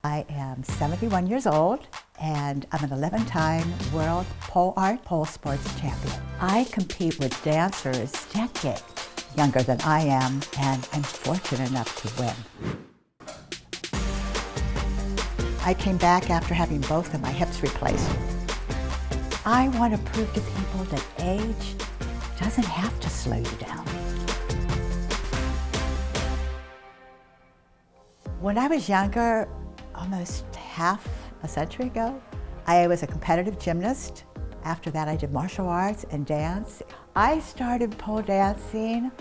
I am 71 years old and I'm an 11-time world pole art pole sports champion. I compete with dancers decades younger than I am, and I'm fortunate enough to win. I came back after having both of my hips replaced. I want to prove to people that age doesn't have to slow you down. When I was younger, almost half a century ago, I was a competitive gymnast. After that, I did martial arts and dance. I started pole dancing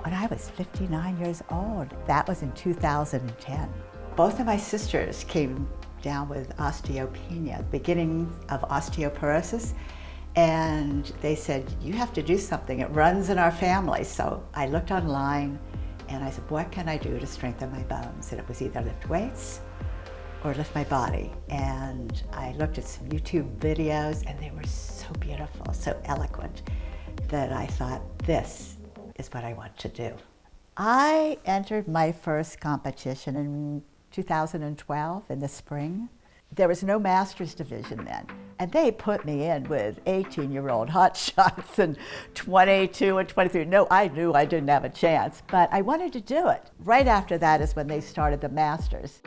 when I was 59 years old. That was in 2010. Both of my sisters came down with osteopenia, beginning of osteoporosis, and they said, you have to do something. It runs in our family. So I looked online and I said, what can I do to strengthen my bones? And it was either lift weights or lift my body. And I looked at some YouTube videos and they were so beautiful, so eloquent, that I thought, this is what I want to do. I entered my first competition in 2012 in the spring. There was no master's division then. And they put me in with 18-year-old hotshots and 22 and 23. No, I knew I didn't have a chance, but I wanted to do it. Right after that is when they started the masters.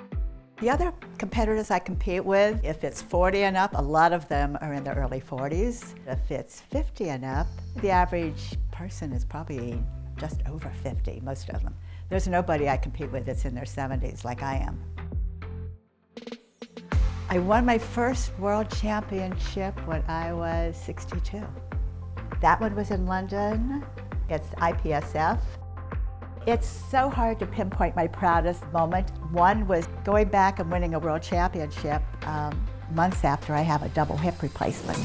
The other competitors I compete with, if it's 40 and up, a lot of them are in their early 40s. If it's 50 and up, the average person is probably just over 50, most of them. There's nobody I compete with that's in their 70s like I am. I won my first world championship when I was 62. That one was in London. It's IPSF. It's so hard to pinpoint my proudest moment. One was going back and winning a world championship months after I have a double hip replacement.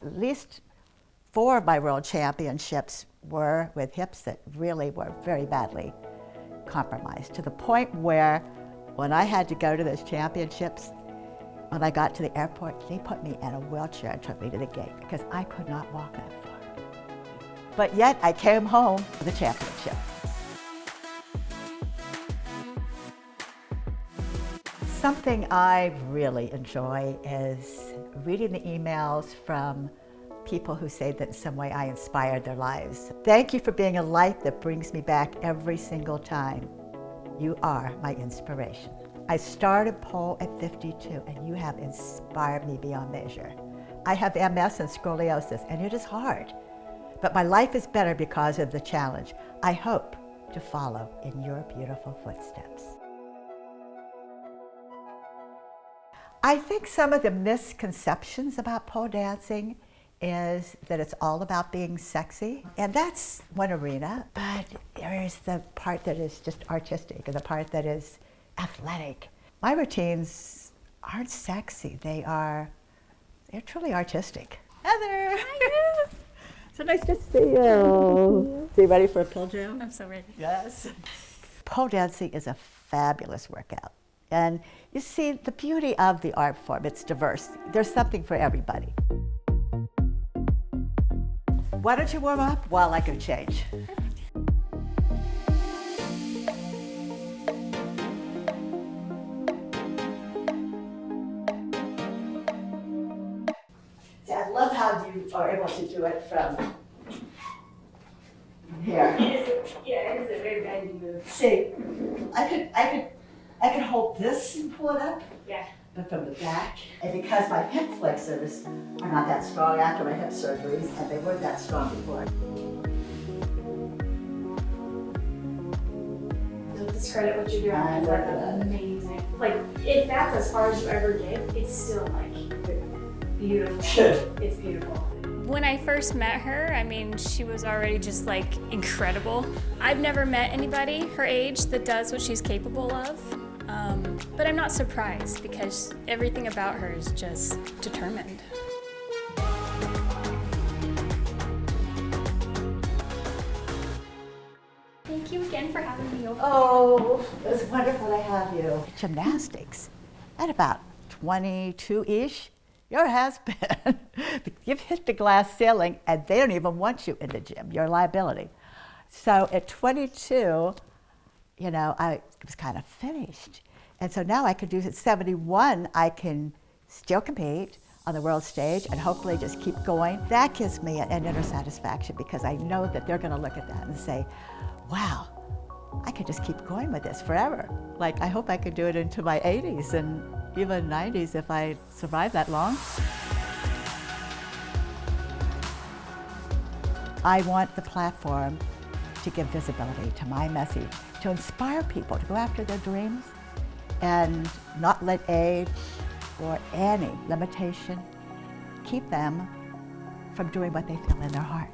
At least 4 of my world championships were with hips that really were very badly compromised, to the point where when I had to go to those championships, when I got to the airport, they put me in a wheelchair and took me to the gate because I could not walk that far. But yet I came home with a championship. Something I really enjoy is reading the emails from people who say that in some way I inspired their lives. Thank you for being a light that brings me back every single time. You are my inspiration. I started pole at 52 and you have inspired me beyond measure. I have MS and scoliosis and it is hard, but my life is better because of the challenge. I hope to follow in your beautiful footsteps. I think some of the misconceptions about pole dancing is that it's all about being sexy, and that's one arena, but there is the part that is just artistic and the part that is athletic. My routines aren't sexy, they're truly artistic. Heather! Hi. So nice to see you. So you ready for a pole jam? I'm so ready. Yes. Pole dancing is a fabulous workout. And you see the beauty of the art form, it's diverse. There's something for everybody. Why don't you warm up while I go change? See, I love how you are able to do it from here. It is a very bendy move. See, I could hold this and pull it up. Yeah. But from the back, and because my hip flexors are not that strong after my hip surgeries, and they weren't that strong before. To discredit what you're doing I is love like that. amazing. Like, if that's as far as you ever get, it's still like beautiful. It's beautiful. When I first met her, I mean, she was already just like incredible. I've never met anybody her age that does what she's capable of. But I'm not surprised because everything about her is just determined. Thank you again for having me over. Oh, it was wonderful to have you. Gymnastics, at about 22-ish, your husband, you've hit the glass ceiling and they don't even want you in the gym. You're a liability. So at 22, you know, I was kind of finished. And so now I could do, at 71, I can still compete on the world stage and hopefully just keep going. That gives me an inner satisfaction because I know that they're gonna look at that and say, wow, I could just keep going with this forever. Like, I hope I could do it into my 80s and even 90s if I survive that long. I want the platform to give visibility to my message, to inspire people to go after their dreams and not let age or any limitation keep them from doing what they feel in their heart.